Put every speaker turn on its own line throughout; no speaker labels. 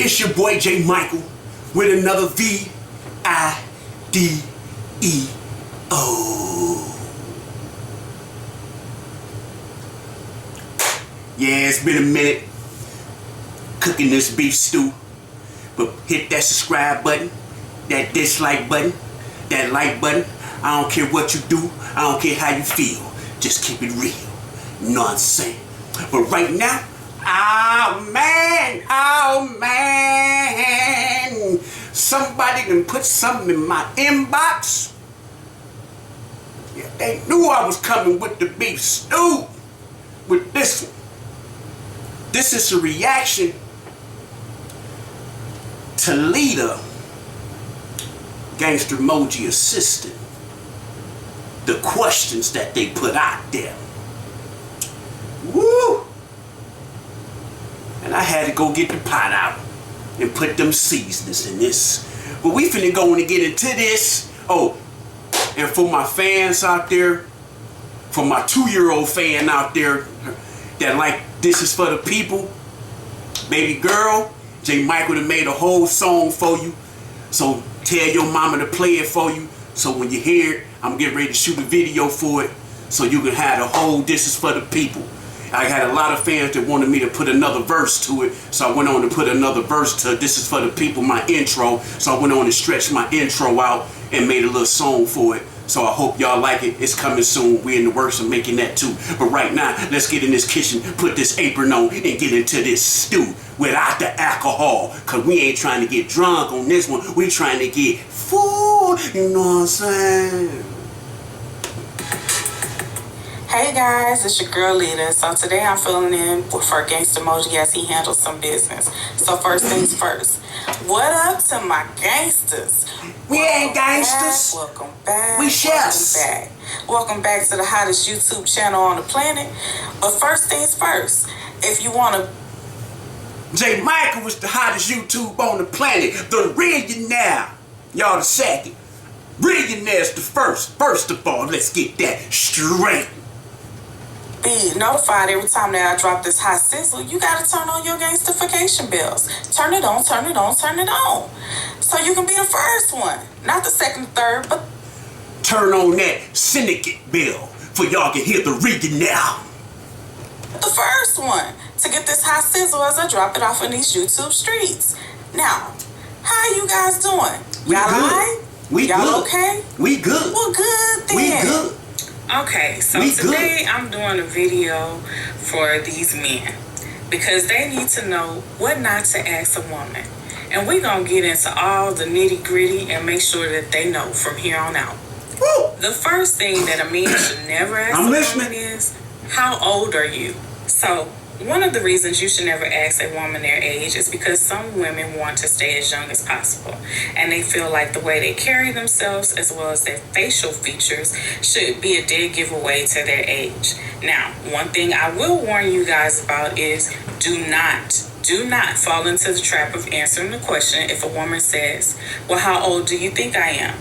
It's your boy J. Michael with another V-I-D-E-O. Yeah, it's been a minute cooking this beef stew. But hit that subscribe button, that dislike button, that like button. I don't care what you do. I don't care how you feel. Just keep it real. You know what I'm saying? But right now, oh man, somebody can put something in my inbox. Yeah, they knew I was coming with the beef stew with this one. This is a reaction to Leda, Gangsta Moji assistant. The questions that they put out there. Woo! And I had to go get the pot out and put them seasonings in this. But we finna go and get into this. Oh, and for my fans out there, for my 2-year-old fan out there that like this is for the people, baby girl, J. Michael done made a whole song for you. So tell your mama to play it for you. So when you hear it, I'm getting ready to shoot a video for it. So you can have the whole this is for the people. I had a lot of fans that wanted me to put another verse to it. So I went on to put another verse to This Is For The People, my intro. So I went on and stretched my intro out and made a little song for it. So I hope y'all like it. It's coming soon. We're in the works of making that too. But right now, let's get in this kitchen, put this apron on, and get into this stew without the alcohol. Because we ain't trying to get drunk on this one. We trying to get full. You know what I'm saying?
Hey guys, it's your girl Leda. So today I'm filling in for Gangsta Moji as he handles some business. So first things first, what up to my gangsters?
We ain't gangsters.
Welcome back.
We chefs.
Welcome back to the hottest YouTube channel on the planet. But first things first, if you want to...
J. Michael was the hottest YouTube on the planet. The Millionaire. Y'all the second. Millionaire's the first. First of all, let's get that straight.
Be notified every time that I drop this hot sizzle. You gotta turn on your gangstification bells. Turn it on, turn it on, turn it on. So you can be the first one. Not the second, third, but...
Turn on that syndicate bell for y'all can hear the rigging now.
The first one to get this hot sizzle as I drop it off in these YouTube streets. Now, how you guys doing? Y'all alright? Y'all okay?
We good.
Well, good then.
We good.
Okay, so today I'm doing a video for these men because they need to know what not to ask a woman. And we're going to get into all the nitty gritty and make sure that they know from here on out.
Woo.
The first thing that a man should never ask a woman is, how old are you? So one of the reasons you should never ask a woman their age is because some women want to stay as young as possible. And they feel like the way they carry themselves as well as their facial features should be a dead giveaway to their age. Now, one thing I will warn you guys about is do not fall into the trap of answering the question if a woman says, well, how old do you think I am?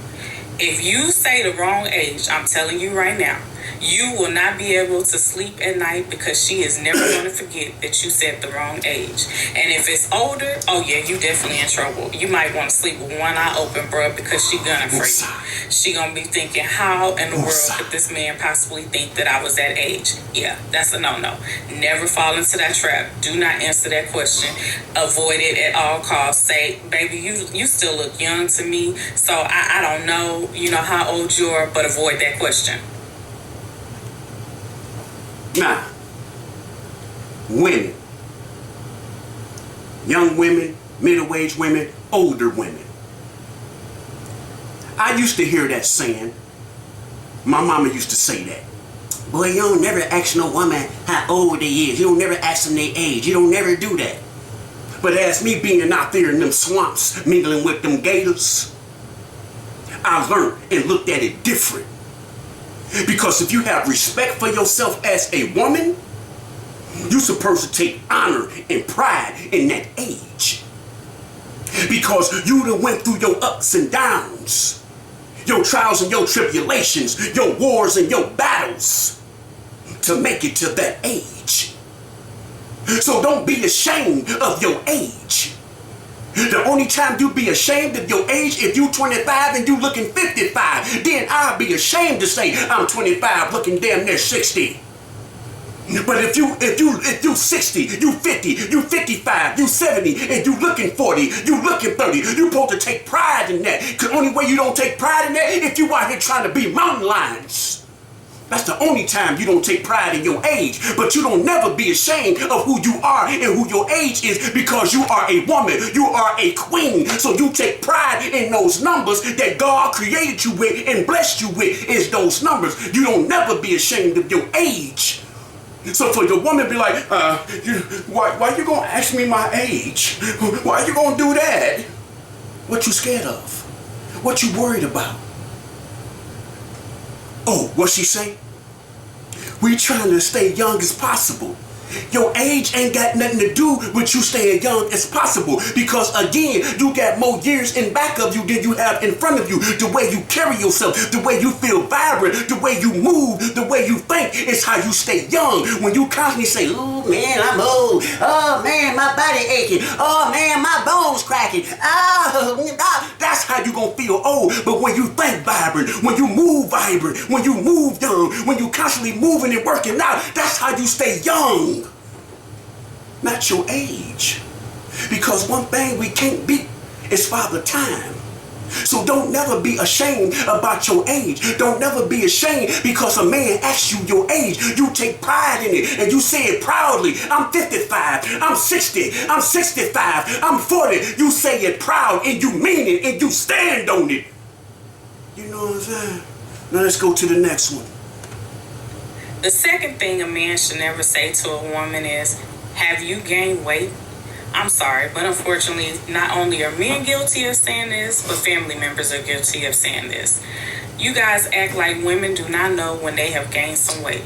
If you say the wrong age, I'm telling you right now, you will not be able to sleep at night because she is never going to forget that you said the wrong age. And if it's older, oh yeah, you definitely in trouble. You might want to sleep with one eye open, bro, because she gonna freak. She gonna be thinking, how in the world could this man possibly think that I was that age? Yeah, that's a no-no. Never fall into that trap. Do not answer that question. Avoid it at all costs. Say, baby, you still look young to me, so I don't know, how old you are, but avoid that question.
Now, women, young women, middle-aged women, older women. I used to hear that saying. My mama used to say that. Boy, you don't never ask no woman how old they is. You don't never ask them their age. You don't never do that. But as me being out there in them swamps, mingling with them gators, I learned and looked at it different. Because if you have respect for yourself as a woman, you're supposed to take honor and pride in that age. Because you done went through your ups and downs, your trials and your tribulations, your wars and your battles to make it to that age. So don't be ashamed of your age. The only time you be ashamed of your age if you 25 and you looking 55. Then I'll be ashamed to say I'm 25 looking damn near 60. But if you 60, you 50, you 55, you 70, and you looking 40, you looking 30, you supposed to take pride in that. Because the only way you don't take pride in that if you out here trying to be mountain lions. That's the only time you don't take pride in your age. But you don't never be ashamed of who you are and who your age is, because you are a woman. You are a queen. So you take pride in those numbers that God created you with and blessed you with, is those numbers. You don't never be ashamed of your age. So for the woman to be like, why you gonna ask me my age? Why you gonna do that? What you scared of? What you worried about? Oh, what she say? We trying to stay young as possible. Your age ain't got nothing to do with you staying young as possible, because again, you got more years in back of you than you have in front of you. The way you carry yourself, the way you feel vibrant, the way you move, the way you think is how you stay young. When you constantly say, oh man, I'm old. Oh man, my body aching. Oh man, my bones cracking. Oh, that's how you gonna feel old. But when you think vibrant, when you move vibrant, when you move young, when you constantly moving and working out, that's how you stay young. Not your age. Because one thing we can't beat is Father Time. So don't never be ashamed about your age. Don't never be ashamed because a man asks you your age. You take pride in it and you say it proudly. I'm 55, I'm 60, I'm 65, I'm 40. You say it proud and you mean it and you stand on it. You know what I'm saying? Now let's go to the next one.
The second thing a man should never say to a woman is, have you gained weight? I'm sorry, but unfortunately, not only are men guilty of saying this, but family members are guilty of saying this. You guys act like women do not know when they have gained some weight.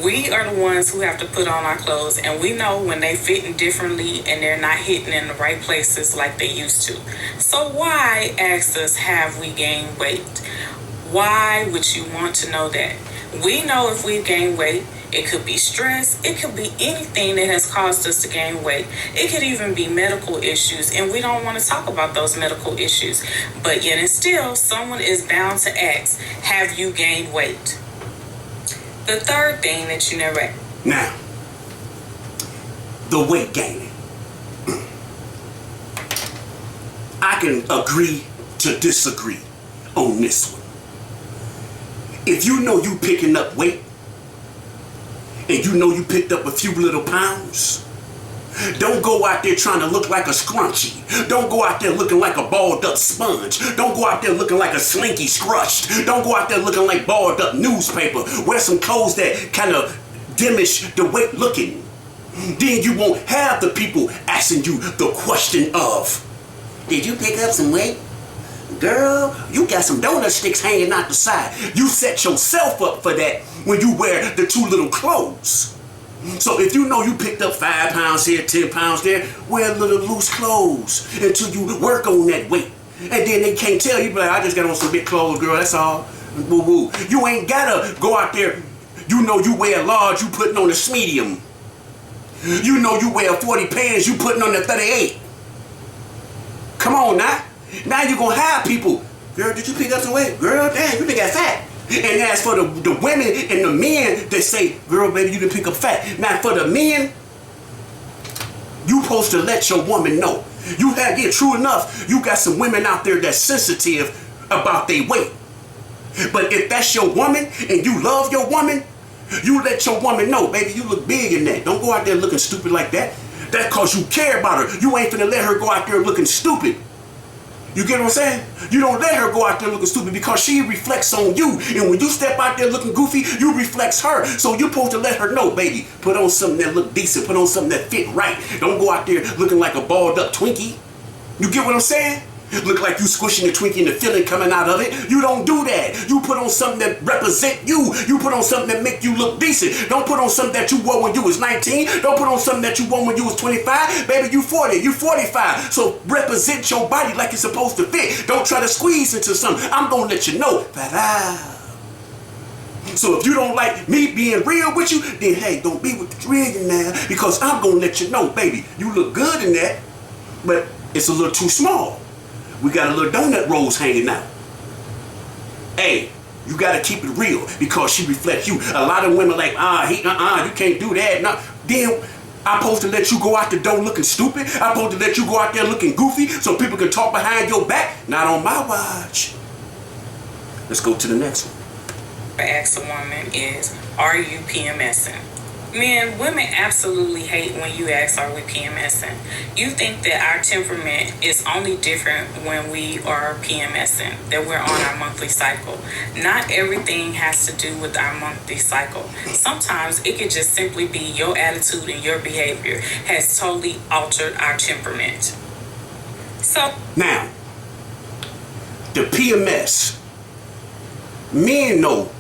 We are the ones who have to put on our clothes, and we know when they fitting differently and they're not hitting in the right places like they used to. So why ask us, have we gained weight? Why would you want to know that? We know if we've gained weight. It could be stress. It could be anything that has caused us to gain weight. It could even be medical issues, and we don't want to talk about those medical issues. But yet and still, someone is bound to ask, have you gained weight? The third thing that you never...
Now, the weight gaining. I can agree to disagree on this one. If you know you picking up weight, and you know you picked up a few little pounds, don't go out there trying to look like a scrunchie. Don't go out there looking like a balled up sponge. Don't go out there looking like a slinky scrushed. Don't go out there looking like balled up newspaper. Wear some clothes that kind of diminish the weight looking. Then you won't have the people asking you the question of, did you pick up some weight? Girl, you got some donut sticks hanging out the side. You set yourself up for that when you wear the too little clothes. So if you know you picked up 5 pounds here, 10 pounds there, wear little loose clothes until you work on that weight. And then they can't tell you, but I just got on some big clothes, girl, that's all. Woo woo. You ain't gotta go out there. You know you wear large, you putting on a medium. You know you wear 40 pants, you putting on the 38. Come on now. Now you're going to have people, girl, did you pick up some weight? Girl, damn, you done got fat. And as for the women and the men, they say, girl, baby, you done pick up fat. Now for the men, you supposed to let your woman know. You have, yeah, true enough, you got some women out there that's sensitive about their weight. But if that's your woman and you love your woman, you let your woman know, baby, you look big in that. Don't go out there looking stupid like that. That's because you care about her. You ain't finna let her go out there looking stupid. You get what I'm saying? You don't let her go out there looking stupid because she reflects on you. And when you step out there looking goofy, you reflects her. So you're supposed to let her know, baby, put on something that look decent. Put on something that fit right. Don't go out there looking like a balled up Twinkie. You get what I'm saying? Look like you squishing the Twinkie and the filling coming out of it. You don't do that. You put on something that represent you. You put on something that make you look decent. Don't put on something that you wore when you was 19. Don't put on something that you wore when you was 25. Baby, you 40. You 45. So represent your body like it's supposed to fit. Don't try to squeeze into something. I'm going to let you know. So if you don't like me being real with you, then hey, don't be with the trillion now, because I'm going to let you know, baby, you look good in that, but it's a little too small. We got a little donut rolls hanging out. Hey, you gotta keep it real because she reflects you. A lot of women like, you can't do that. No. Then I'm supposed to let you go out the door looking stupid? I'm supposed to let you go out there looking goofy so people can talk behind your back? Not on my watch. Let's go to the next one.
Ask a woman is, are you PMSing? Men, women absolutely hate when you ask, are we PMSing? You think that our temperament is only different when we are PMSing, that we're on our monthly cycle. Not everything has to do with our monthly cycle. Sometimes it could just simply be your attitude and your behavior has totally altered our temperament. So
now, the PMS, men know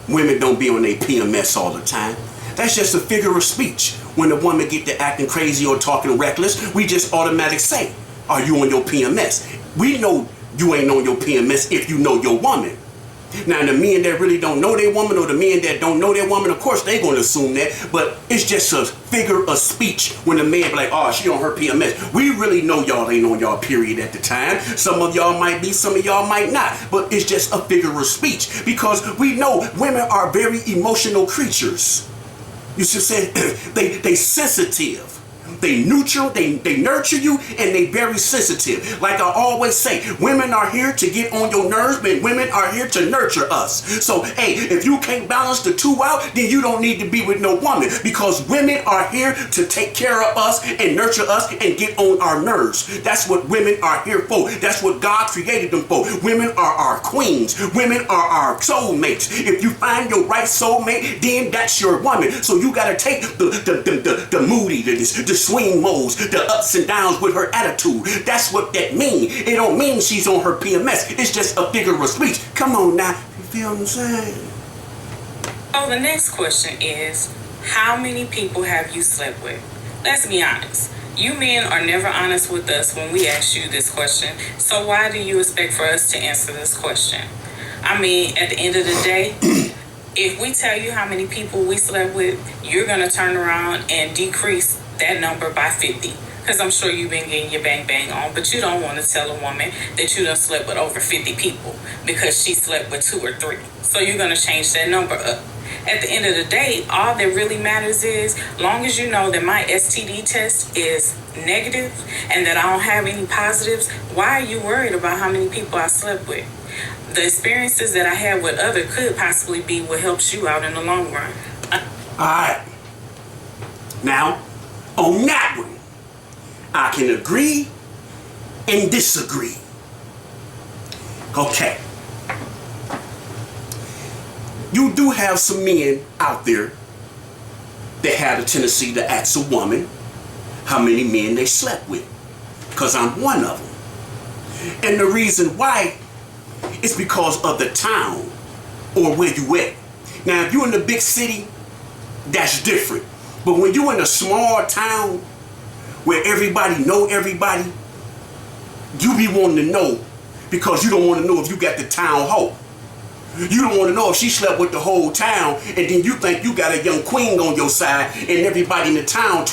women don't be on their PMS all the time. That's just a figure of speech. When a woman get to acting crazy or talking reckless, we just automatically say, are you on your PMS? We know you ain't on your PMS if you know your woman. Now, the men that really don't know their woman or the men that don't know their woman, of course, they going to assume that. But it's just a figure of speech when the man be like, oh, she on her PMS. We really know y'all ain't on y'all period at the time. Some of y'all might be, some of y'all might not. But it's just a figure of speech because we know women are very emotional creatures. You should say they sensitive. They neutral, they nurture you, and they very sensitive. Like I always say, women are here to get on your nerves, but women are here to nurture us. So, hey, if you can't balance the two out, then you don't need to be with no woman because women are here to take care of us and nurture us and get on our nerves. That's what women are here for. That's what God created them for. Women are our queens. Women are our soulmates. If you find your right soulmate, then that's your woman. So you got to take the moody, the swing modes, the ups and downs with her attitude. That's what that means. It don't mean she's on her PMS. It's just a figure of speech. Come on now. You feel what I'm saying?
So the next question is, how many people have you slept with? Let's be honest. You men are never honest with us when we ask you this question. So why do you expect for us to answer this question? I mean, at the end of the day, if we tell you how many people we slept with, you're going to turn around and decrease that number by 50. Because I'm sure you've been getting your bang bang on, but you don't want to tell a woman that you done slept with over 50 people because she slept with 2 or 3. So you're going to change that number up. At the end of the day, all that really matters is, long as you know that my STD test is negative and that I don't have any positives, why are you worried about how many people I slept with? The experiences that I had with others could possibly be what helps you out in the long run.
All right. Now, on that one, I can agree and disagree. Okay. You do have some men out there that have a tendency to ask a woman how many men they slept with. Because I'm one of them. And the reason why is because of the town or where you at. Now, if you're in the big city, that's different. But when you're in a small town where everybody know everybody, you be wanting to know because you don't want to know if you got the town hoe. You don't want to know if she slept with the whole town and then you think you got a young queen on your side and everybody in the town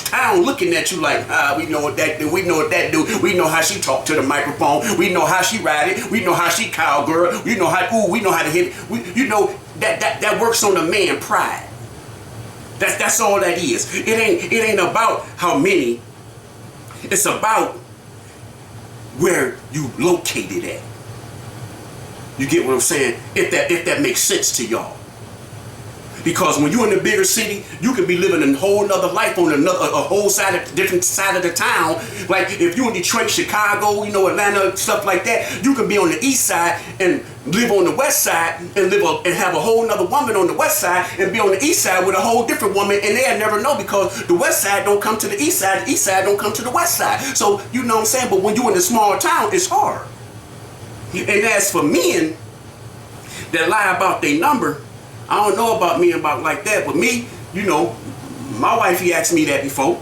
looking at you like, we know what that do, we know what that do, we know how she talk to the microphone, we know how she ride it, we know how she cowgirl, we know how, we know how to hit it. You know, that works on the man pride. That's all that is. It ain't about how many. It's about where you located at. You get what I'm saying? If that makes sense to y'all. Because when you're in the bigger city, you can be living a whole nother life on a whole different side of the town. Like if you're in Detroit, Chicago, Atlanta, stuff like that, you can be on the east side and live on the west side and have a whole nother woman on the west side and be on the east side with a whole different woman, and they'll never know because the west side don't come to the east side don't come to the west side. So you know what I'm saying? But when you're in a small town, it's hard. And as for men that lie about their number, I don't know about men about like that, but me, my wifey asked me that before,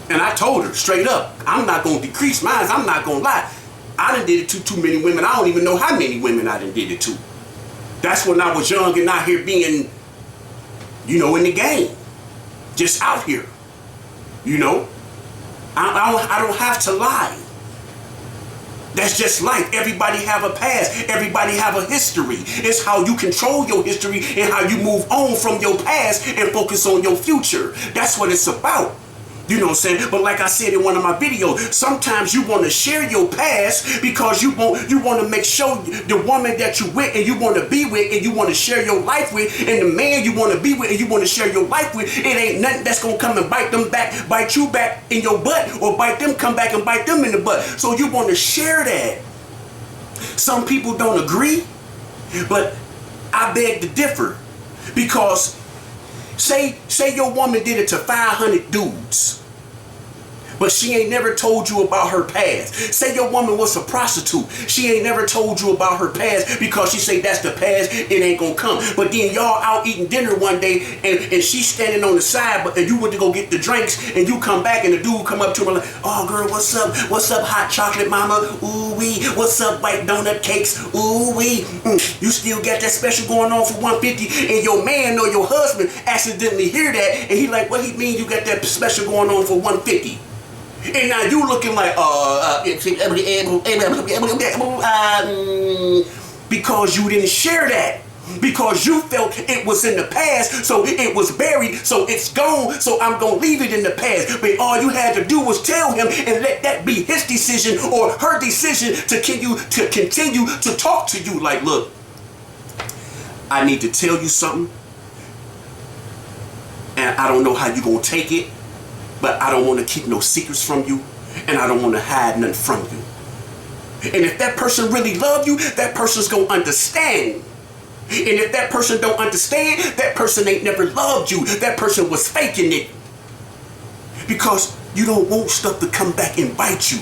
and I told her straight up, I'm not going to decrease mine, I'm not going to lie. I done did it to too many women. I don't even know how many women I done did it to. That's when I was young and out here being, in the game. Just out here. I don't have to lie. That's just life. Everybody have a past. Everybody have a history. It's how you control your history and how you move on from your past and focus on your future. That's what it's about. You know what I'm saying? But like I said in one of my videos, sometimes you want to share your past because you want to make sure the woman that you with and you want to be with and you want to share your life with, and the man you want to be with and you want to share your life with, it ain't nothing that's going to come and bite you back in your butt, or come back and bite them in the butt. So you want to share that. Some people don't agree, but I beg to differ, because say your woman did it to 500 dudes, but she ain't never told you about her past. Say your woman was a prostitute. She ain't never told you about her past because she say that's the past, it ain't gonna come. But then y'all out eating dinner one day and she's standing on the side, and you went to go get the drinks, and you come back and the dude come up to her like, oh girl, what's up? What's up, hot chocolate mama? Ooh wee. What's up, white donut cakes? Ooh wee. You still got that special going on for 150, and your man or your husband accidentally hear that, and he like, what he mean you got that special going on for 150? And now you looking like, because you didn't share that. Because you felt it was in the past, so it was buried, so it's gone, so I'm going to leave it in the past. But all you had to do was tell him and let that be his decision or her decision to continue to talk to you. Like, look, I need to tell you something, and I don't know how you're going to take it, but I don't want to keep no secrets from you, and I don't want to hide nothing from you. And if that person really love you, that person's going to understand. And if that person don't understand, that person ain't never loved you. That person was faking it. Because you don't want stuff to come back and bite you,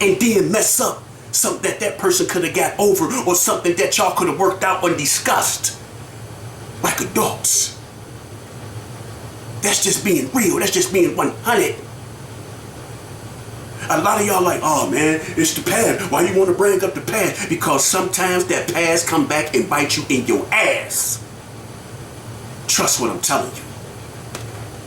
and then mess up something that person could have got over, or something that y'all could have worked out and discussed like adults. That's just being real. That's just being 100. A lot of y'all like, oh man, it's the past. Why you want to bring up the past? Because sometimes that past come back and bite you in your ass. Trust what I'm telling you.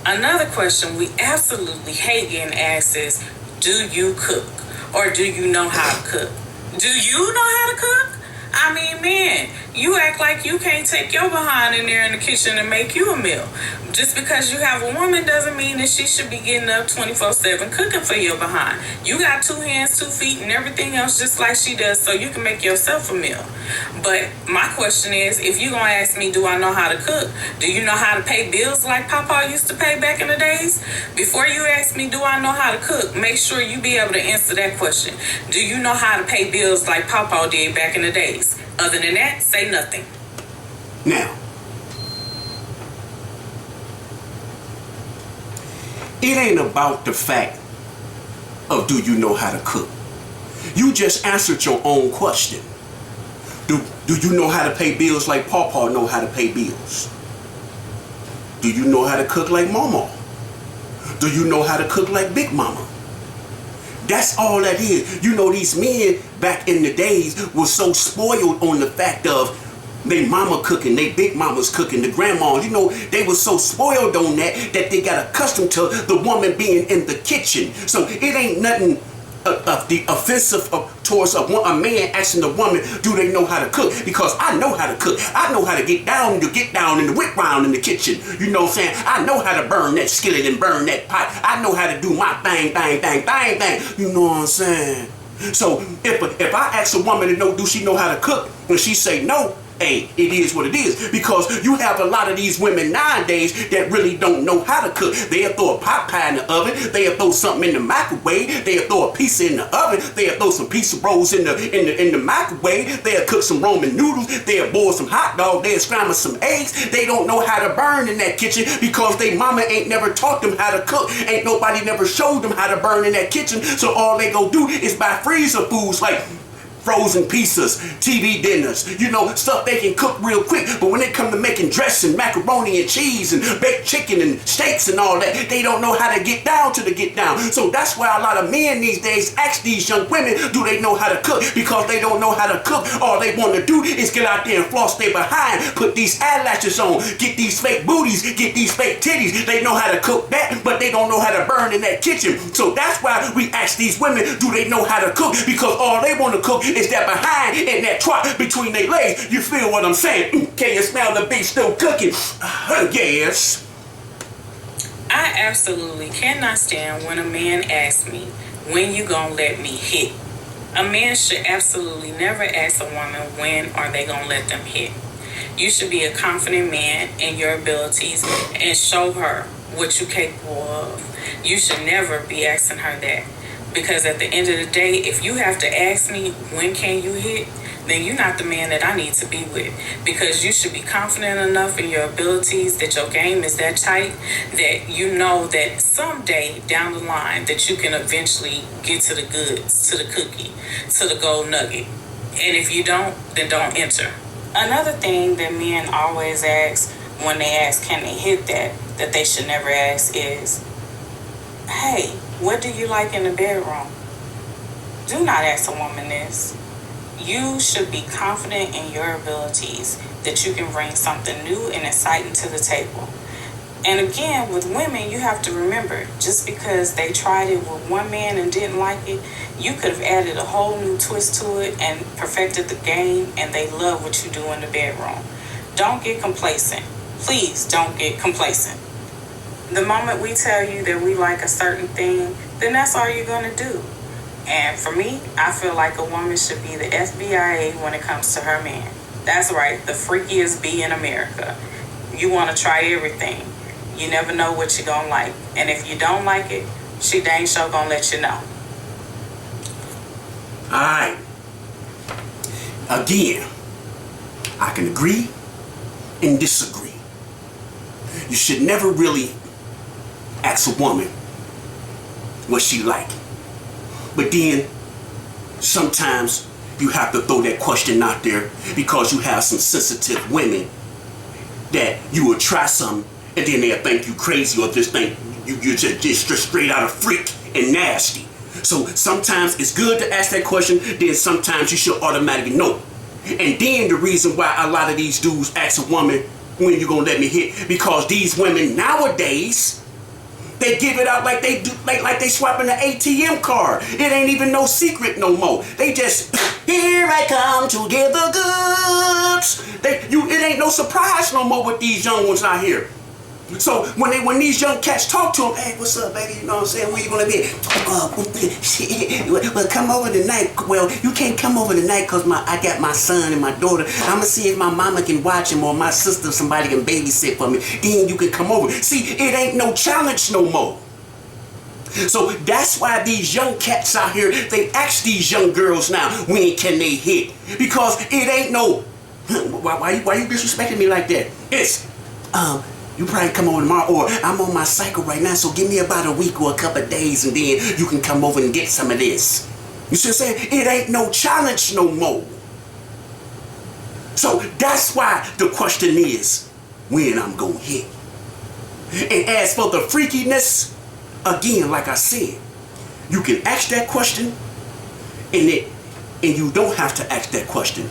Another question we absolutely hate getting asked is, do you cook? Or do you know how to cook? Do you know how to cook? I mean, man, you act like you can't take your behind in there in the kitchen and make you a meal. Just because you have a woman doesn't mean that she should be getting up 24/7 cooking for your behind. You got 2 hands, 2 feet, and everything else just like she does, so you can make yourself a meal. But my question is, if you're going to ask me, do I know how to cook? Do you know how to pay bills like Papa used to pay back in the days? Before you ask me, do I know how to cook, make sure you be able to answer that question. Do you know how to pay bills like Papa did back in the days? Other than that, say nothing.
Now, it ain't about the fact of do you know how to cook. You just answered your own question. Do you know how to pay bills like Papa know how to pay bills? Do you know how to cook like Mama? Do you know how to cook like Big Mama? That's all that is. You know, these men back in the days were so spoiled on the fact of they mama cooking, they big mamas cooking, the grandmas, you know, they were so spoiled on that they got accustomed to the woman being in the kitchen. So it ain't nothing the offensive towards a man asking the woman, do they know how to cook? Because I know how to cook. I know how to get down in the whip round in the kitchen. You know what I'm saying? I know how to burn that skillet and burn that pot. I know how to do my thing. You know what I'm saying? So if I ask a woman to know, do she know how to cook? When she say no, hey, it is what it is. Because you have a lot of these women nowadays that really don't know how to cook. They'll throw a pot pie in the oven. They'll throw something in the microwave. They'll throw a pizza in the oven. They'll throw some pizza rolls in the microwave. They'll cook some Roman noodles. They'll boil some hot dog. They'll scramble some eggs. They don't know how to burn in that kitchen because they mama ain't never taught them how to cook. Ain't nobody never showed them how to burn in that kitchen. So all they go do is buy freezer foods like frozen pizzas, TV dinners, you know, stuff they can cook real quick. But when it comes to making dressing, macaroni and cheese and baked chicken and steaks and all that, they don't know how to get down to the get down. So that's why a lot of men these days ask these young women, do they know how to cook? Because they don't know how to cook. All they want to do is get out there and floss their behind, put these eyelashes on, get these fake booties, get these fake titties. They know how to cook that, but they don't know how to burn in that kitchen. So that's why we ask these women, do they know how to cook? Because all they want to cook is that behind and that twat between their legs. You feel what I'm saying? Can you smell the beef still cooking? Yes.
I absolutely cannot stand when a man asks me, when you gonna let me hit? A man should absolutely never ask a woman when are they gonna let them hit. You should be a confident man in your abilities and show her what you're capable of. You should never be asking her that. Because at the end of the day, if you have to ask me when can you hit, then you're not the man that I need to be with. Because you should be confident enough in your abilities, that your game is that tight, that you know that someday down the line that you can eventually get to the goods, to the cookie, to the gold nugget. And if you don't, then don't enter. Another thing that men always ask when they ask can they hit that they should never ask is, hey, what do you like in the bedroom? Do not ask a woman this. You should be confident in your abilities, that you can bring something new and exciting to the table. And again, with women, you have to remember, just because they tried it with one man and didn't like it, you could have added a whole new twist to it and perfected the game, and they love what you do in the bedroom. Don't get complacent. Please don't get complacent. The moment we tell you that we like a certain thing, then that's all you're going to do. And for me, I feel like a woman should be the FBI when it comes to her man. That's right, the freakiest bee in America. You want to try everything. You never know what you're going to like. And if you don't like it, she dang sure going to let you know.
Alright. Again, I can agree and disagree. You should never really ask a woman what she like. But then, sometimes you have to throw that question out there because you have some sensitive women that you will try something and then they'll think you crazy or just think you're just straight out of freak and nasty. So sometimes it's good to ask that question, then sometimes you should automatically know. And then the reason why a lot of these dudes ask a woman, when you gonna let me hit? Because these women nowadays, they give it out like they do, like they swapping an ATM card. It ain't even no secret no more. They just, here I come to give the goods. It ain't no surprise no more with these young ones out here. So when these young cats talk to them, hey, what's up, baby? You know what I'm saying? When you gonna be? Well, come over tonight. Well, you can't come over tonight because I got my son and my daughter. I'ma see if my mama can watch him or my sister, somebody can babysit for me. Then you can come over. See, it ain't no challenge no more. So that's why these young cats out here, they ask these young girls now, when can they hit? Because it ain't no, why you disrespecting me like that? It's, you probably come over tomorrow, or I'm on my cycle right now, so give me about a week or a couple of days and then you can come over and get some of this. You see what I'm saying? It ain't no challenge no more. So that's why the question is, when I'm gonna hit. And as for the freakiness, again, like I said, you can ask that question and you don't have to ask that question.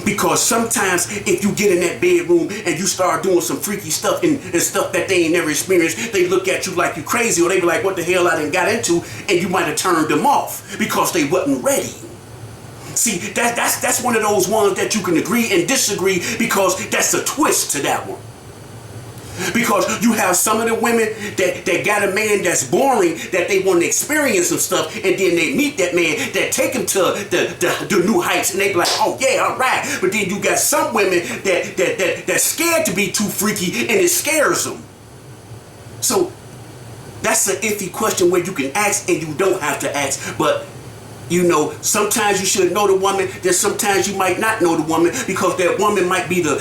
Because sometimes if you get in that bedroom and you start doing some freaky stuff and stuff that they ain't never experienced, they look at you like you crazy, or they be like, what the hell I done got into, and you might have turned them off because they wasn't ready. See, that's one of those ones that you can agree and disagree, because that's a twist to that one. Because you have some of the women that got a man that's boring, that they want to experience some stuff, and then they meet that man that take them to the new heights, and they be like, oh yeah, all right. But then you got some women that's scared to be too freaky, and it scares them. So that's an iffy question where you can ask and you don't have to ask. But you know, sometimes you should know the woman, then sometimes you might not know the woman, because that woman might be the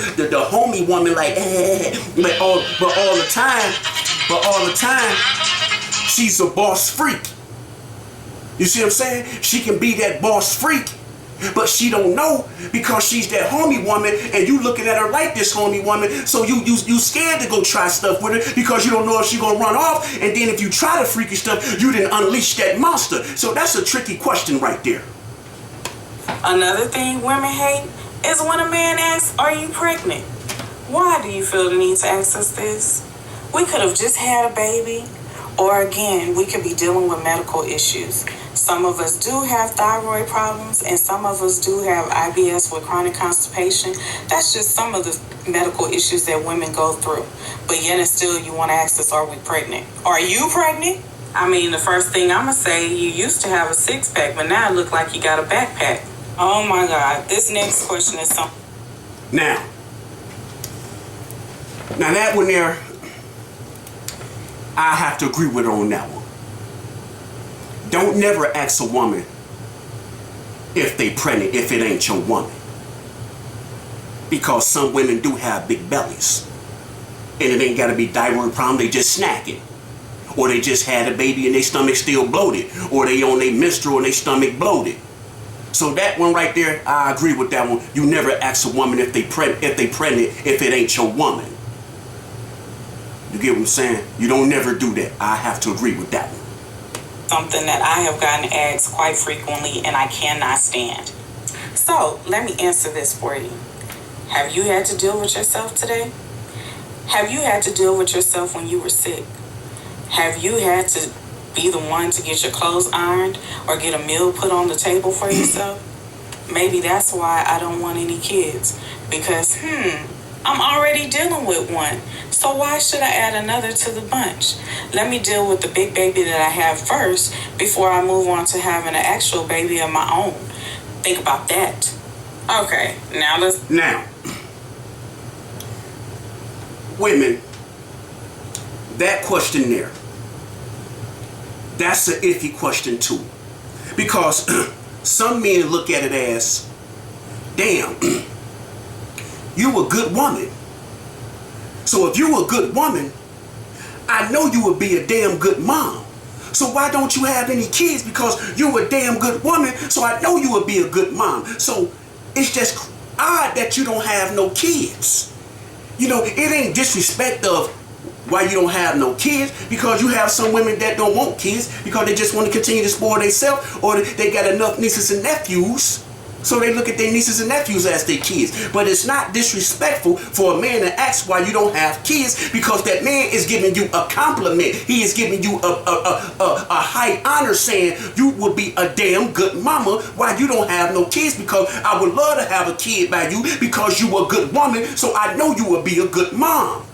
homie woman, like, but all the time, she's a boss freak. You see what I'm saying? She can be that boss freak, But she don't know because she's that homie woman and you looking at her like this homie woman. So you scared to go try stuff with her because you don't know if she gonna run off. And then if you try the freaky stuff, you didn't unleash that monster. So that's a tricky question right there.
Another thing women hate is when a man asks, "Are you pregnant?" Why do you feel the need to ask us this? We could have just had a baby, or again, we could be dealing with medical issues. Some of us do have thyroid problems, and some of us do have IBS with chronic constipation. That's just some of the medical issues that women go through. But yet and still, you want to ask us, are we pregnant? Are you pregnant? I mean, the first thing I'm going to say, you used to have a six-pack, but now it look like you got a backpack. Oh my God, this next question is something.
Now that one there, I have to agree with her on that one. Don't never ask a woman if they pregnant if it ain't your woman. Because some women do have big bellies. And it ain't gotta be thyroid problem, they just snacking. Or they just had a baby and their stomach still bloated. Or they on their menstrual and their stomach bloated. So that one right there, I agree with that one. You never ask a woman if they pregnant if it ain't your woman. You get what I'm saying? You don't never do that. I have to agree with that one.
Something that I have gotten asked quite frequently and I cannot stand. So let me answer this for you. Have you had to deal with yourself today? Have you had to deal with yourself when you were sick? Have you had to be the one to get your clothes ironed or get a meal put on the table for yourself? Maybe that's why I don't want any kids. Because, I'm already dealing with one. So why should I add another to the bunch? Let me deal with the big baby that I have first before I move on to having an actual baby of my own. Think about that. Okay, now
women, that question there, that's an iffy question too. Because some men look at it as, damn, you a good woman. So if you a good woman, I know you would be a damn good mom. So why don't you have any kids? Because you're a damn good woman, so I know you would be a good mom. So it's just odd that you don't have no kids. You know, it ain't disrespect of why you don't have no kids, because you have some women that don't want kids because they just want to continue to spoil themselves, or they got enough nieces and nephews. So they look at their nieces and nephews as their kids. But it's not disrespectful for a man to ask why you don't have kids, because that man is giving you a compliment. He is giving you a high honor, saying you will be a damn good mama why you don't have no kids, because I would love to have a kid by you because you a good woman, so I know you will be a good mom.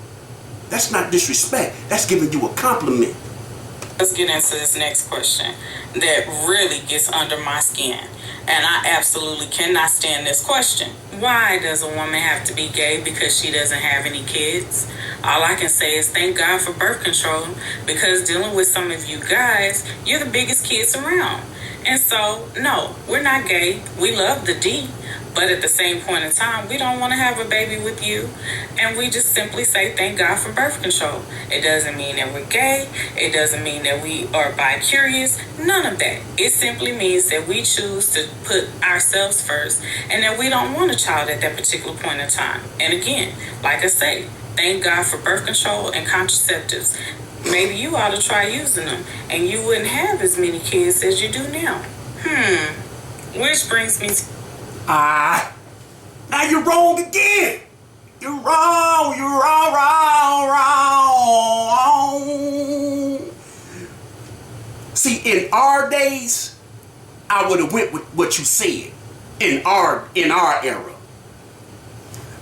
That's not disrespect. That's giving you a compliment.
Let's get into this next question that really gets under my skin. And I absolutely cannot stand this question. Why does a woman have to be gay because she doesn't have any kids? All I can say is thank God for birth control, because dealing with some of you guys, you're the biggest kids around. And so, no, we're not gay. We love the D. But at the same point in time, we don't want to have a baby with you. And we just simply say thank God for birth control. It doesn't mean that we're gay. It doesn't mean that we are bi-curious. None of that. It simply means that we choose to put ourselves first and that we don't want a child at that particular point in time. And again, like I say, thank God for birth control and contraceptives. Maybe you ought to try using them and you wouldn't have as many kids as you do now. Which brings me to...
Now you're wrong again. You're wrong. See, in our days, I would have went with what you said in our era.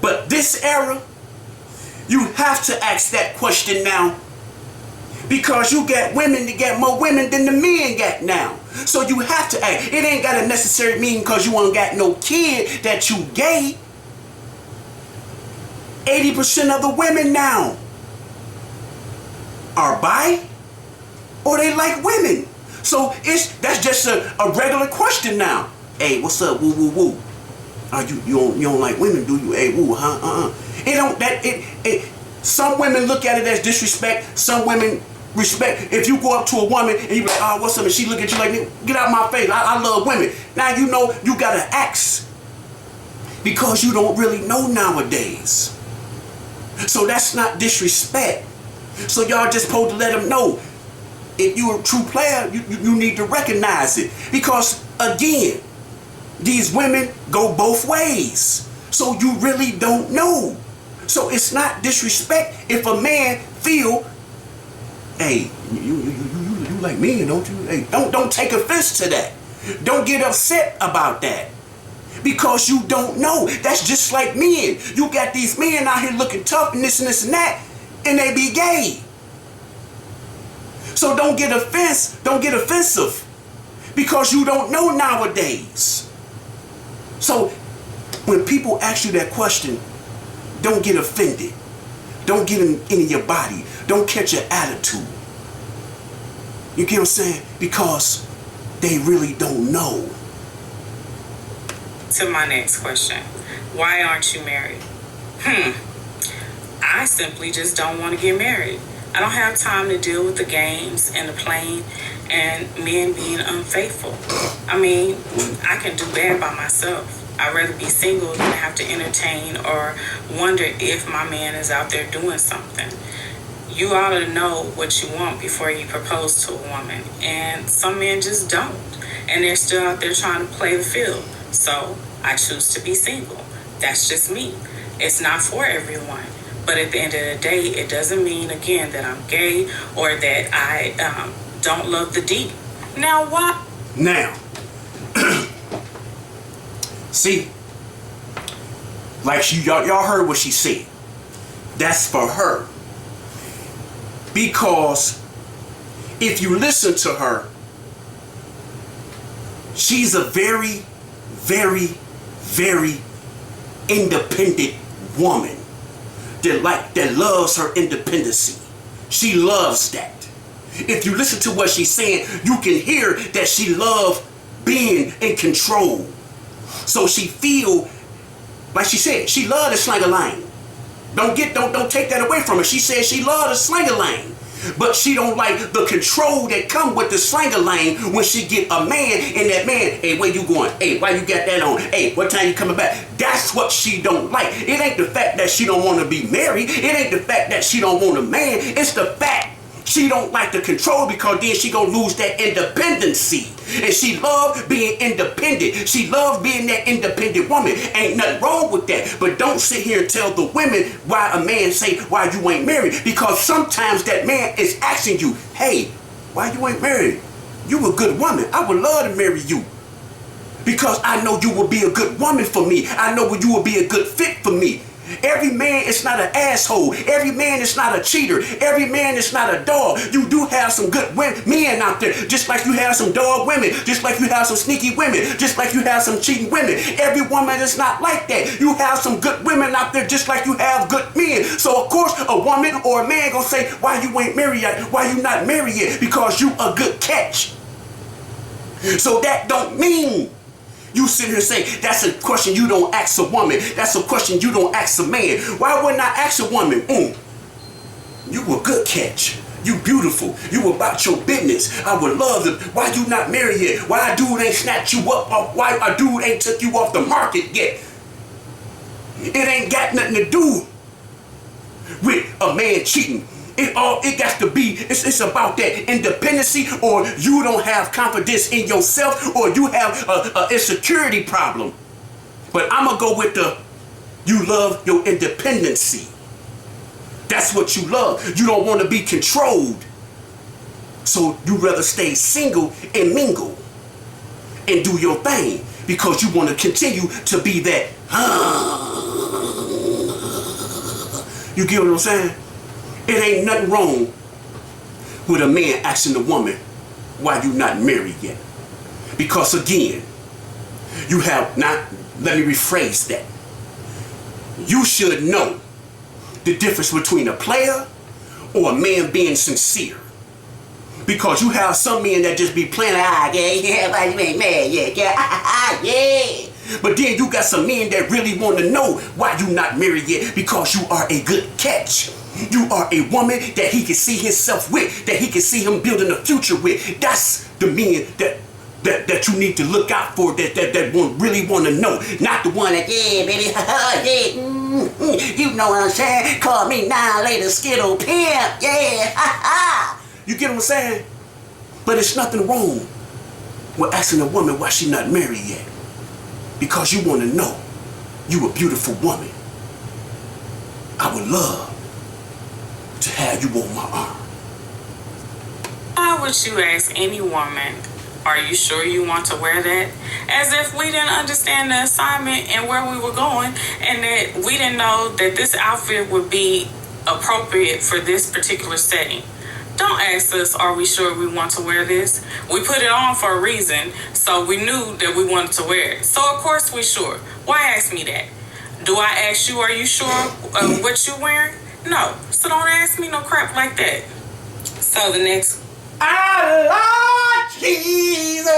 But this era, you have to ask that question now, because you got women that got more women than the men got now. So you have to act. It ain't got a necessary mean because you ain't got no kid that you gay. 80% of the women now are bi, or they like women. So that's just a regular question now. Hey, what's up? Woo woo woo. You don't like women, do you? Hey, woo, huh? It don't that it. Some women look at it as disrespect. Some women respect. If you go up to a woman and you be like, oh, what's up? And she look at you like, get out my face. I love women. Now you know you gotta ask because you don't really know nowadays. So that's not disrespect. So y'all just supposed to let them know. If you're a true player, you need to recognize it. Because again, these women go both ways. So you really don't know. So it's not disrespect if a man feel, hey, you like me, don't you? Hey, don't take offense to that. Don't get upset about that. Because you don't know. That's just like men. You got these men out here looking tough and this and that, and they be gay. So don't get offensive. Because you don't know nowadays. So when people ask you that question, don't get offended. Don't get in your body. Don't catch your attitude. You get what I'm saying? Because they really don't know.
To my next question. Why aren't you married? I simply just don't want to get married. I don't have time to deal with the games and the playing and men being unfaithful. I mean, I can do that by myself. I'd rather be single than have to entertain or wonder if my man is out there doing something. You ought to know what you want before you propose to a woman. And some men just don't. And they're still out there trying to play the field. So I choose to be single. That's just me. It's not for everyone. But at the end of the day, it doesn't mean, again, that I'm gay or that I don't love the deep. Now what?
Now, see, like y'all heard what she said. That's for her. Because if you listen to her, she's a very, very, very independent woman that loves her independency. She loves that. If you listen to what she's saying, you can hear that she loves being in control. So she feel, like she said, she loves the slang-a-lang. Don't take that away from her. She said she loves the slang-a-lang. But she don't like the control that come with the slang-a-lang when she get a man and that man, hey, where you going? Hey, why you got that on? Hey, what time you coming back? That's what she don't like. It ain't the fact that she don't want to be married. It ain't the fact that she don't want a man. It's the fact she don't like the control because then she gonna lose that independency. And she love being independent. She love being that independent woman. Ain't nothing wrong with that. But don't sit here and tell the women why a man say why you ain't married. Because sometimes that man is asking you, hey, why you ain't married? You a good woman. I would love to marry you. Because I know you will be a good woman for me. I know you will be a good fit for me. Every man is not an asshole. Every man is not a cheater. Every man is not a dog. You do have some good men out there, just like you have some dog women, just like you have some sneaky women, just like you have some cheating women. Every woman is not like that. You have some good women out there, just like you have good men. So of course, a woman or a man gonna say, why you ain't married yet? Why you not married yet? Because you a good catch. So that don't mean you sit here and say, that's a question you don't ask a woman. That's a question you don't ask a man. Why wouldn't I ask a woman? You a good catch. You beautiful. You about your business. I would love to. Why you not married yet? Why a dude ain't snatched you up? Why a dude ain't took you off the market yet? It ain't got nothing to do with a man cheating. It got to be, it's about that independency, or you don't have confidence in yourself, or you have a insecurity problem. But I'm going to go with you love your independency. That's what you love. You don't want to be controlled. So you rather stay single and mingle and do your thing because you want to continue to be that. You get what I'm saying? It ain't nothing wrong with a man asking a woman why you not married yet. Because again, you have not, let me rephrase that. You should know the difference between a player or a man being sincere. Because you have some men that just be playing, yeah, why you ain't married yet, yeah. But then you got some men that really want to know why you not married yet because you are a good catch. You are a woman that he can see himself with, that he can see him building a future with. That's the men that you need to look out for, that really want to know. Not the one that, yeah, baby, yeah, you know what I'm saying? Call me now, later, Skittle Pimp, yeah, You get what I'm saying? But it's nothing wrong with asking a woman why she not married yet. Because you want to know you a beautiful woman. I would love to have you on my arm.
Why would you ask any woman, are you sure you want to wear that? As if we didn't understand the assignment and where we were going, and that we didn't know that this outfit would be appropriate for this particular setting. Don't ask us, are we sure we want to wear this? We put it on for a reason, so we knew that we wanted to wear it. So of course we sure. Why ask me that? Do I ask you, are you sure what you wearing? No. So don't ask me no crap like that. So the next...
I love Jesus.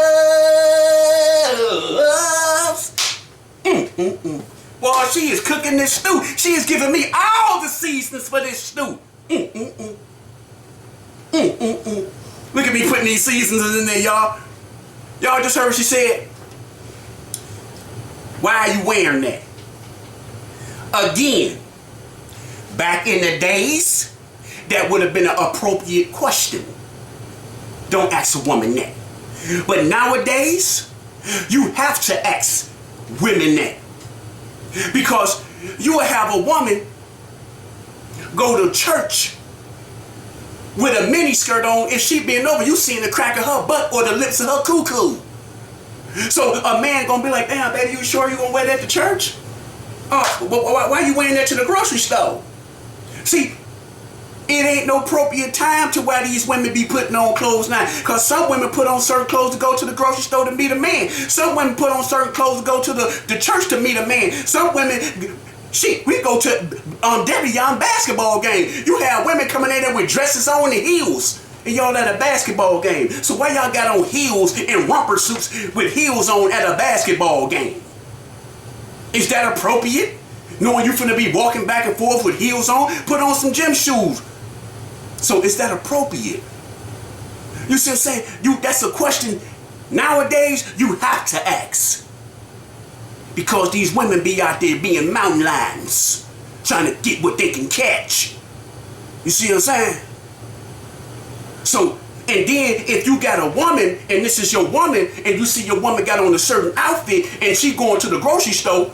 Boy, she is cooking this stew. She is giving me all the seasonings for this stew. Look at me putting these seasonings in there, y'all. Y'all just heard what she said. Why are you wearing that? Again, back in the days, that would have been an appropriate question. Don't ask a woman that. But nowadays, you have to ask women that. Because you will have a woman go to church with a mini skirt on. If she bend over, you seeing the crack of her butt or the lips of her cuckoo. So a man gonna be like, damn, baby, you sure you gonna wear that to church? Why you wearing that to the grocery store? See, it ain't no appropriate time to why these women be putting on clothes now. Because some women put on certain clothes to go to the grocery store to meet a man. Some women put on certain clothes to go to the church to meet a man. Some women, shit, we go to Debbie Young basketball game. You have women coming in there with dresses on and heels. And y'all at a basketball game. So why y'all got on heels and romper suits with heels on at a basketball game? Is that appropriate? Knowing you finna be walking back and forth with heels on? Put on some gym shoes. So is that appropriate? You see what I'm saying? That's a question nowadays you have to ask. Because these women be out there being mountain lions, trying to get what they can catch. You see what I'm saying? So, and then if you got a woman, and this is your woman, and you see your woman got on a certain outfit, and she going to the grocery store,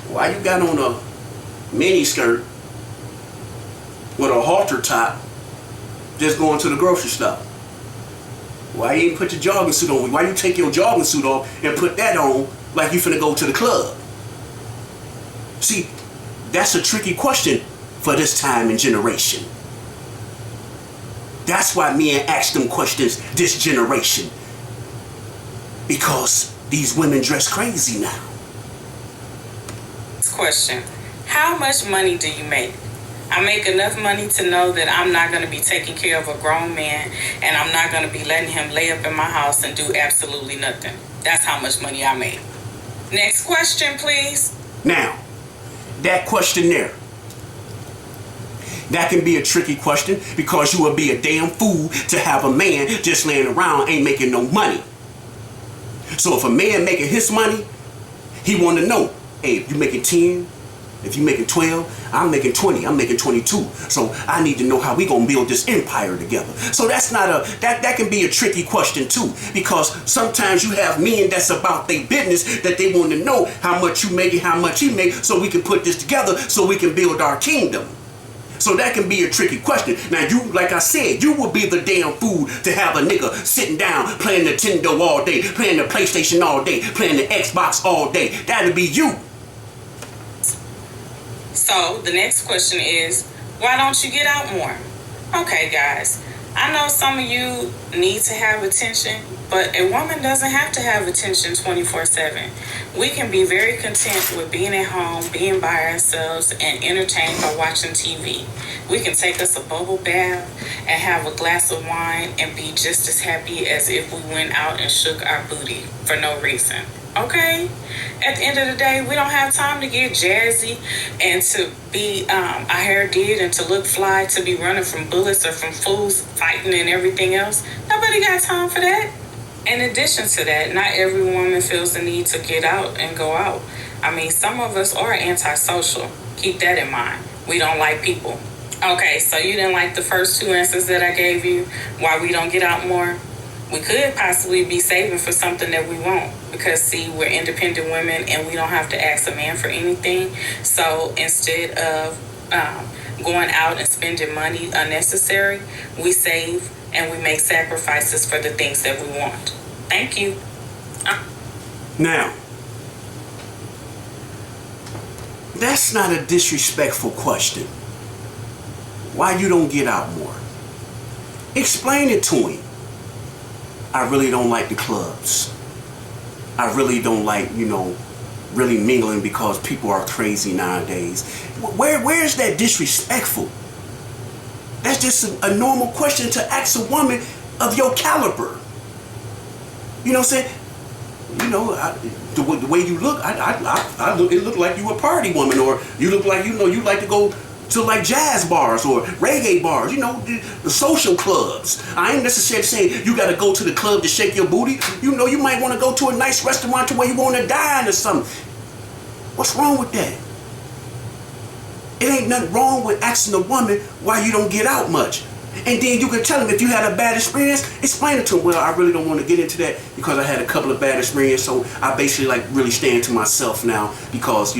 why you got on a mini skirt with a halter top just going to the grocery store? Why you ain't put your jogging suit on? Why you take your jogging suit off and put that on like you finna go to the club? See, that's a tricky question for this time and generation. That's why men ask them questions this generation. Because these women dress crazy now.
Question. How much money do you make? I make enough money to know that I'm not going to be taking care of a grown man, and I'm not going to be letting him lay up in my house and do absolutely nothing. That's how much money I make. Next question, please.
Now, that question there, that can be a tricky question because you would be a damn fool to have a man just laying around ain't making no money. So if a man making his money, he want to know, hey, if you making 10, if you making 12, I'm making 20, I'm making 22. So I need to know how we gonna build this empire together. So that's not that can be a tricky question too, because sometimes you have men that's about their business, that they want to know how much you make and how much he make, so we can put this together so we can build our kingdom. So that can be a tricky question. Now you, like I said, you would be the damn fool to have a nigga sitting down playing Nintendo all day, playing the PlayStation all day, playing the Xbox all day. That'd be you.
So the next question is, why don't you get out more? Okay, guys, I know some of you need to have attention, but a woman doesn't have to have attention 24/7. We can be very content with being at home, being by ourselves, and entertained by watching TV. We can take us a bubble bath and have a glass of wine and be just as happy as if we went out and shook our booty for no reason. Okay? At the end of the day, we don't have time to get jazzy and to be our hair did and to look fly, to be running from bullets or from fools fighting and everything else. Nobody got time for that. In addition to that, not every woman feels the need to get out and go out. I mean, some of us are antisocial. Keep that in mind. We don't like people. Okay, so you didn't like the first two answers that I gave you, why we don't get out more? We could possibly be saving for something that we won't. Because, see, we're independent women and we don't have to ask a man for anything. So instead of going out and spending money unnecessary, we save and we make sacrifices for the things that we want. Thank you.
Now, that's not a disrespectful question. Why you don't get out more? Explain it to him. I really don't like the clubs. I really don't like, really mingling because people are crazy nowadays. Where's that disrespectful? That's just a normal question to ask a woman of your caliber. You know what I'm saying? The way you look, it looked like you a party woman, or you look like, you like to go to like jazz bars or reggae bars, the social clubs. I ain't necessarily saying you gotta go to the club to shake your booty. You might want to go to a nice restaurant to where you want to dine or something. What's wrong with that? It ain't nothing wrong with asking a woman why you don't get out much. And then you can tell them if you had a bad experience, explain it to them. Well, I really don't want to get into that because I had a couple of bad experiences, so I basically really stand to myself now because,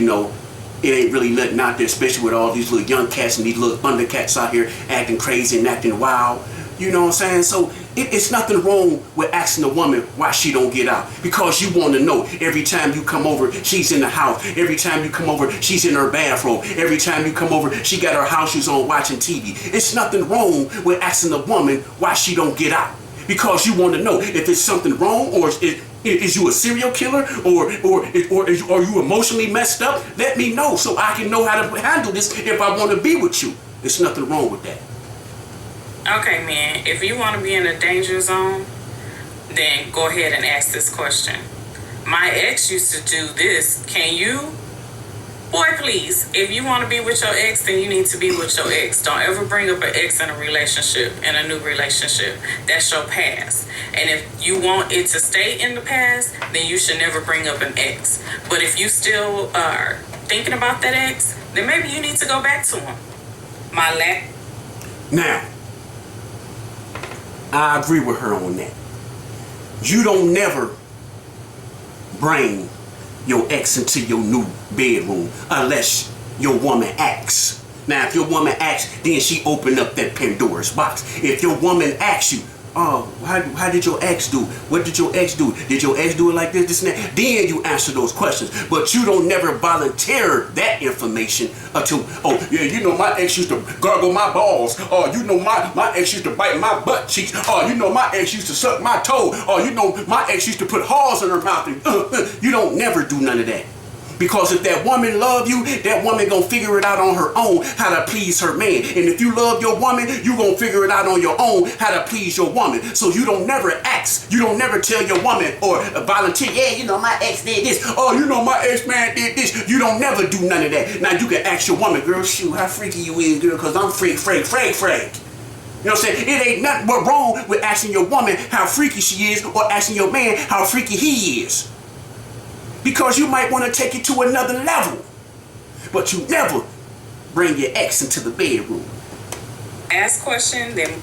it ain't really nothing out there, especially with all these little young cats and these little thundercats out here acting crazy and acting wild. You know what I'm saying? So it's nothing wrong with asking a woman why she don't get out. Because you want to know. Every time you come over, she's in the house. Every time you come over, she's in her bathrobe. Every time you come over, she got her house shoes on watching TV. It's nothing wrong with asking a woman why she don't get out. Because you want to know if it's something wrong, or is you a serial killer, or are you emotionally messed up? Let me know so I can know how to handle this if I want to be with you. There's nothing wrong with that.
Okay, man, if you want to be in a danger zone, then go ahead and ask this question. My ex used to do this. Can you? Boy, please, if you want to be with your ex, then you need to be with your ex. Don't ever bring up an ex in a relationship, in a new relationship. That's your past. And if you want it to stay in the past, then you should never bring up an ex. But if you still are thinking about that ex, then maybe you need to go back to him.
Now, I agree with her on that. You don't never bring your ex into your new bedroom unless your woman asks. Now, if your woman asks, then she opened up that Pandora's box. If your woman asks you, oh, how did your ex do? What did your ex do? Did your ex do it like this and that? Then you answer those questions. But you don't never volunteer that information until, oh, yeah, my ex used to gargle my balls. Or, my ex used to bite my butt cheeks. Or, my ex used to suck my toe. Or, my ex used to put halls in her mouth. And, you don't never do none of that. Because if that woman love you, that woman gonna figure it out on her own how to please her man. And if you love your woman, you gonna figure it out on your own how to please your woman. So you don't never ask. You don't never tell your woman or volunteer, yeah, my ex did this. Oh, my ex-man did this. You don't never do none of that. Now you can ask your woman, girl, shoot, how freaky you is, girl, because I'm freak. You know what I'm saying? It ain't nothing but wrong with asking your woman how freaky she is or asking your man how freaky he is. Because you might want to take it to another level. But you never bring your ex into the bedroom.
Ask question, then.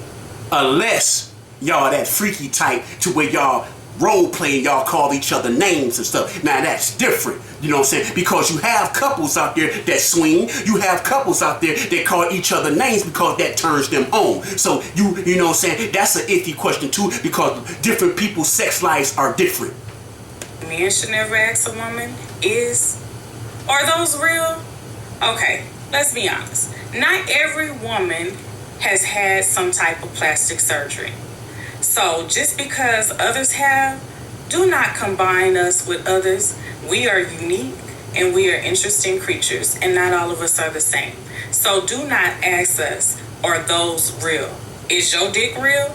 Unless y'all that freaky type to where y'all role play and y'all call each other names and stuff. Now that's different. You know what I'm saying? Because you have couples out there that swing. You have couples out there that call each other names because that turns them on. So you know what I'm saying? That's an iffy question too, because different people's sex lives are different.
Men should never ask a woman, are those real? Okay, let's be honest. Not every woman has had some type of plastic surgery. So just because others have, do not combine us with others. We are unique and we are interesting creatures, and not all of us are the same. So do not ask us, are those real? Is your dick real?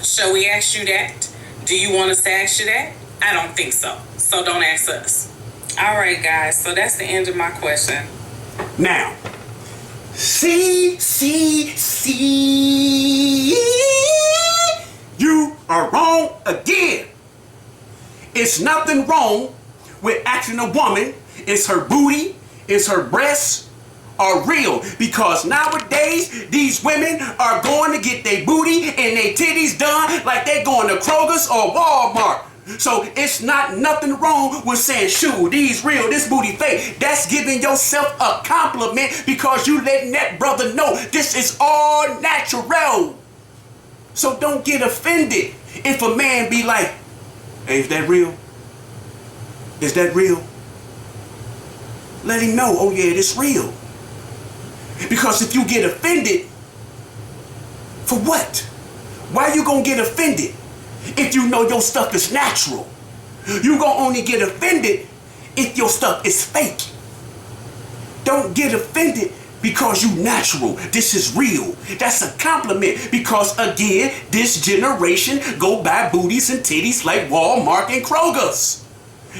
Shall we ask you that? Do you want us to ask you that? I don't think so. So don't ask us. All right, guys. So that's the end of my question.
Now, see, you are wrong again. It's nothing wrong with asking a woman, is her booty, is her breasts are real, because nowadays these women are going to get their booty and their titties done like they going to Kroger's or Walmart. So it's not nothing wrong with saying, shoot, these real, this booty fake. That's giving yourself a compliment because you letting that brother know this is all natural. So don't get offended if a man be like, hey, is that real? Is that real? Let him know, oh yeah, it's real. Because if you get offended, for what? Why you gonna get offended if you know your stuff is natural? You gonna only get offended if your stuff is fake. Don't get offended because you natural. This is real. That's a compliment, because again, this generation go buy booties and titties like Walmart and Kroger's.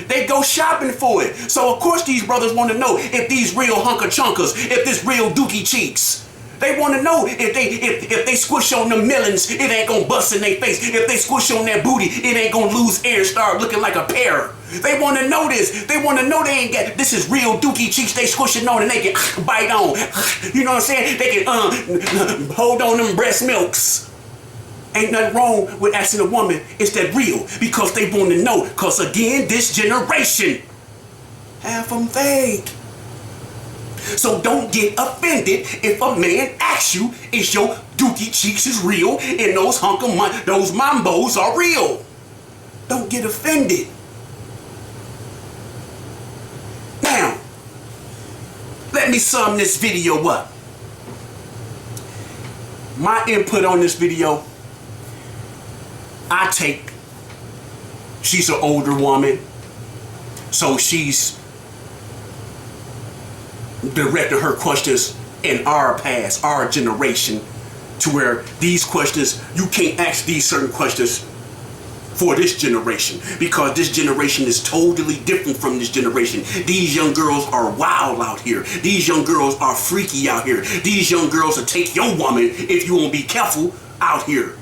They go shopping for it. So of course these brothers want to know if these real hunker chunkers, if this real dookie cheeks. They want to know if they squish on them melons, it ain't gonna bust in their face. If they squish on their booty, it ain't gonna lose air and start looking like a pear. They want to know this. They want to know they ain't got, this is real dookie cheeks they squishing on and they can bite on. You know what I'm saying? They can hold on them breast milks. Ain't nothing wrong with asking a woman, is that real? Because they want to know. Because again, this generation, half them fake. So don't get offended if a man asks you, is your dookie cheeks is real and those those mambos are real. Don't get offended. Now, let me sum this video up. My input on this video, I take, she's an older woman, so she's directing her questions in our past, our generation, to where these questions, you can't ask these certain questions for this generation, because this generation is totally different from this generation. These young girls are wild out here. These young girls are freaky out here. These young girls will take your woman, if you won't be careful, out here.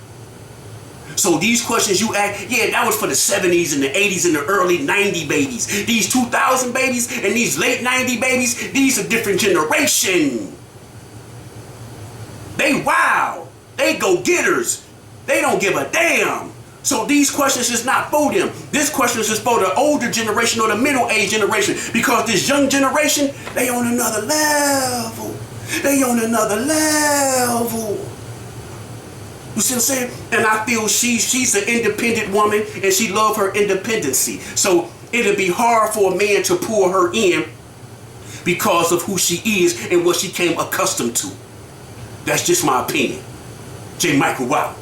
So these questions you ask, yeah, that was for the 70s and the 80s and the early 90 babies. These 2000 babies and these late 90 babies, these are different generation. They wild. They go getters. They don't give a damn. So these questions is not for them. This question is for the older generation or the middle-aged generation, because this young generation, they on another level. They on another level. You see what I'm saying? And I feel she's an independent woman and she love her independency. So it'll be hard for a man to pull her in because of who she is and what she came accustomed to. That's just my opinion. J. Michael, wow.